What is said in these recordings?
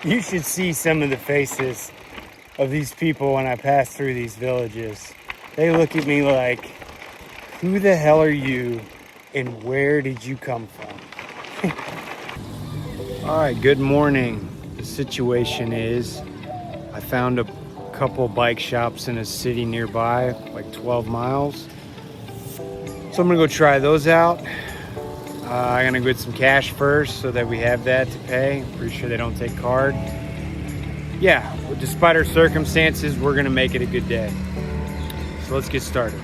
You should see some of the faces of these people when I pass through these villages. They look at me like, who the hell are you and where did you come from? All right, good morning. The situation is I found a couple bike shops in a city nearby, like 12 miles. So I'm gonna go try those out. I'm gonna go get some cash first so that we have that to pay. I'm pretty sure they don't take card. Yeah, despite our circumstances, we're gonna make it a good day. So let's get started.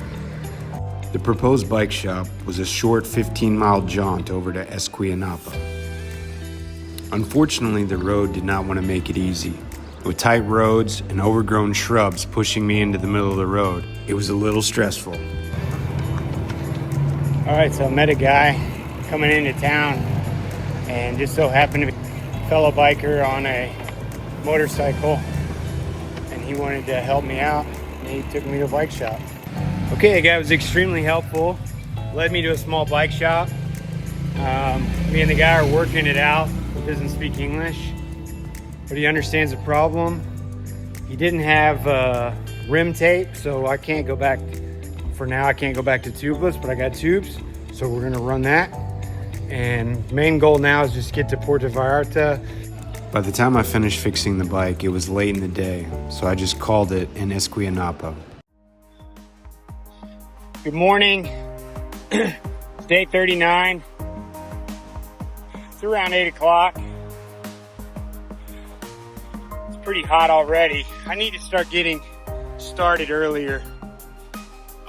The proposed bike shop was a short 15-mile jaunt over to Escuinapa. Unfortunately, the road did not want to make it easy. With tight roads and overgrown shrubs pushing me into the middle of the road, it was a little stressful. All right, so I met a guy coming into town and just so happened to be a fellow biker on a motorcycle, and he wanted to help me out, and he took me to a bike shop. Okay, the guy was extremely helpful, led me to a small bike shop. Me and the guy are working it out. He doesn't speak English, but he understands the problem. He didn't have rim tape, so I can't go back. For now, I can't go back to tubeless, but I got tubes, so we're gonna run that. And main goal now is just get to Puerto Vallarta. By the time I finished fixing the bike, it was late in the day, so I just called it in Escuinapa. Good morning. It's day 39. It's around 8 o'clock. It's pretty hot already. I need to start getting started earlier.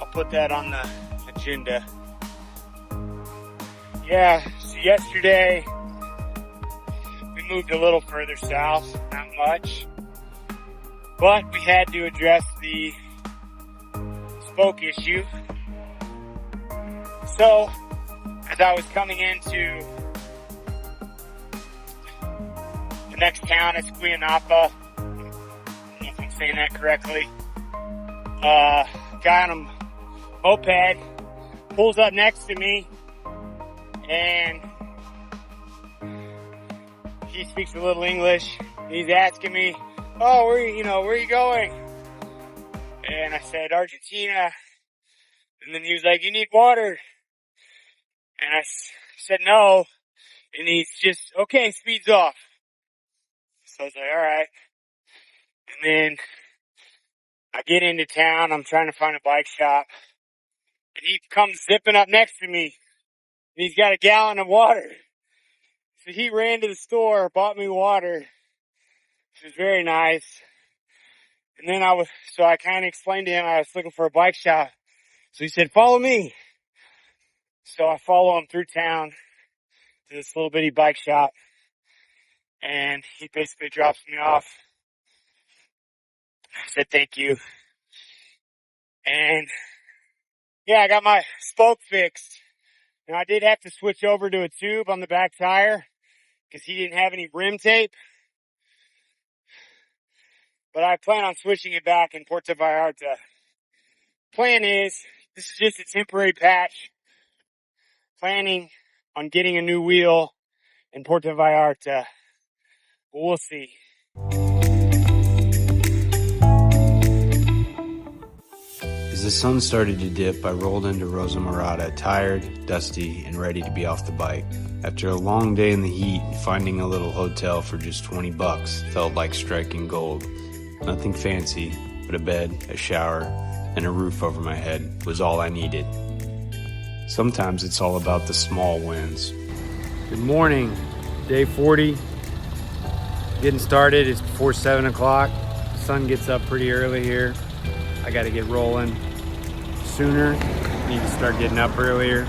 I'll put that on the agenda. Yeah, so yesterday we moved a little further south, not much, but we had to address the spoke issue. So, as I was coming into the next town, Escuinapa, I don't know if I'm saying that correctly, guy on a moped pulls up next to me, and he speaks a little English. He's asking me, "Oh, where are you going?" And I said, "Argentina." And then he was like, "You need water?" And I said, "No." And he's just, "Okay," speeds off. So I was like, all right. And then I get into town. I'm trying to find a bike shop. And he comes zipping up next to me. And he's got a gallon of water. So he ran to the store, bought me water, which was very nice. And then I kind of explained to him I was looking for a bike shop. So he said, "Follow me." So I follow him through town to this little bitty bike shop. And he basically drops me off. I said, "Thank you." And yeah, I got my spoke fixed. Now I did have to switch over to a tube on the back tire because he didn't have any rim tape. But I plan on switching it back in Puerto Vallarta. Plan is, this is just a temporary patch. Planning on getting a new wheel in Puerto Vallarta. But we'll see. As the sun started to dip, I rolled into Rosamorada, tired, dusty, and ready to be off the bike. After a long day in the heat, finding a little hotel for just $20 felt like striking gold. Nothing fancy, but a bed, a shower, and a roof over my head was all I needed. Sometimes it's all about the small wins. Good morning, day 40. Getting started, it's before 7 o'clock. The sun gets up pretty early here. I gotta get rolling sooner. Need to start getting up earlier.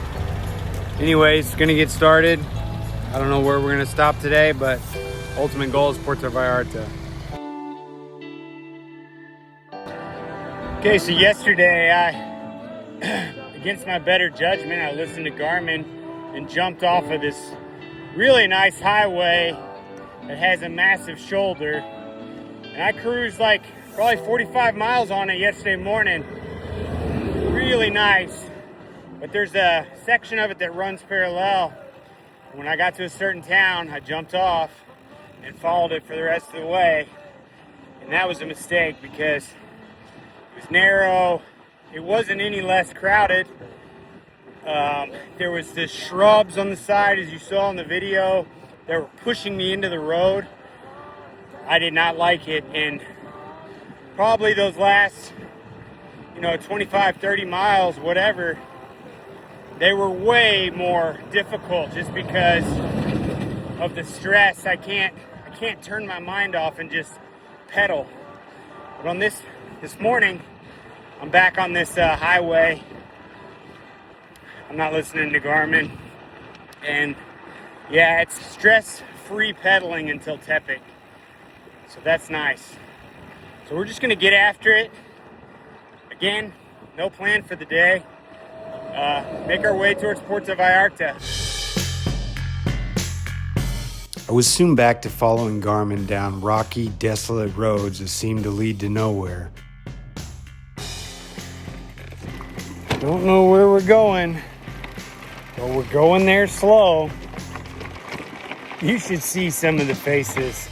Anyways, gonna get started. I don't know where we're gonna stop today, but ultimate goal is Puerto Vallarta. Okay, so yesterday against my better judgment, I listened to Garmin and jumped off of this really nice highway that has a massive shoulder. And I cruised like probably 45 miles on it yesterday morning. Really nice. But there's a section of it that runs parallel. When I got to a certain town, I jumped off and followed it for the rest of the way. And that was a mistake because it was narrow. It wasn't any less crowded. There was this shrubs on the side, as you saw in the video, that were pushing me into the road. I did not like it, and probably those last, 25, 30 miles, whatever, they were way more difficult just because of the stress. I can't turn my mind off and just pedal. But on this morning, I'm back on this highway. I'm not listening to Garmin. And yeah, it's stress-free pedaling until Tepic. So that's nice. So we're just gonna get after it. Again, no plan for the day. Make our way towards Puerto Vallarta. I was soon back to following Garmin down rocky, desolate roads that seemed to lead to nowhere. Don't know where we're going, but we're going there slow. You should see some of the faces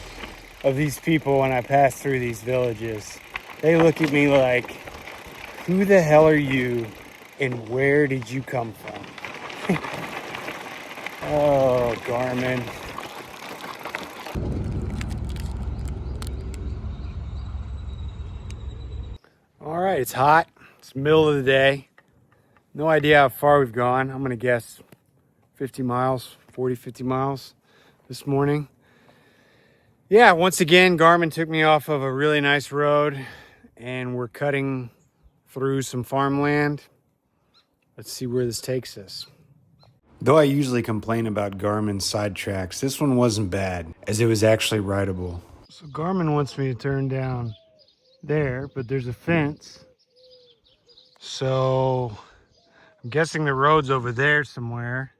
of these people when I pass through these villages. They look at me like, who the hell are you and where did you come from? Oh, Garmin. All right, it's hot. It's the middle of the day. No idea how far we've gone. I'm gonna guess 50 miles, 40, 50 miles this morning. Yeah, once again, Garmin took me off of a really nice road and we're cutting through some farmland. Let's see where this takes us. Though I usually complain about Garmin sidetracks, this one wasn't bad, as it was actually rideable. So Garmin wants me to turn down there, but there's a fence. So I'm guessing the road's over there somewhere.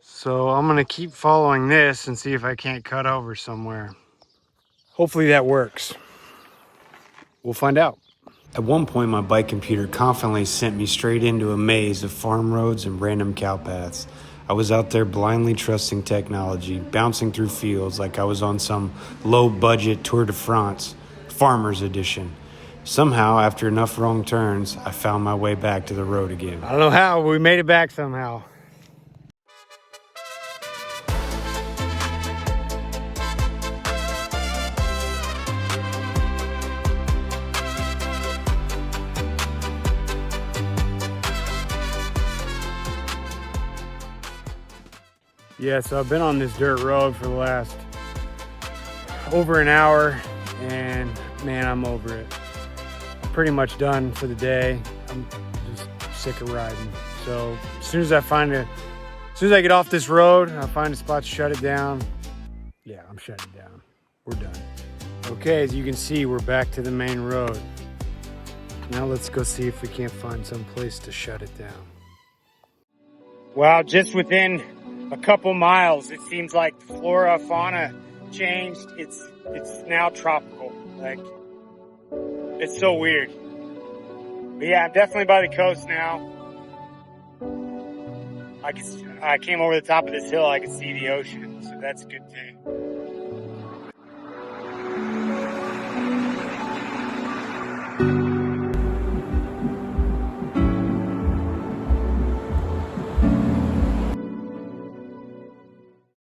So I'm gonna keep following this and see if I can't cut over somewhere. Hopefully that works. We'll find out. At one point, my bike computer confidently sent me straight into a maze of farm roads and random cow paths. I was out there blindly trusting technology, bouncing through fields like I was on some low-budget Tour de France, Farmer's Edition. Somehow, after enough wrong turns, I found my way back to the road again. I don't know how, but we made it back somehow. Yeah, so I've been on this dirt road for the last over an hour, and man, I'm over it. I'm pretty much done for the day. I'm just sick of riding. So as soon as I get off this road, I'll find a spot to shut it down. Yeah, I'm shutting it down. We're done. Okay, as you can see, we're back to the main road. Now let's go see if we can't find some place to shut it down. Wow, just within a couple miles, it seems like the flora, fauna changed. It's now tropical. Like, it's so weird. But yeah, I'm definitely by the coast now. I came over the top of this hill, I could see the ocean, so that's a good thing.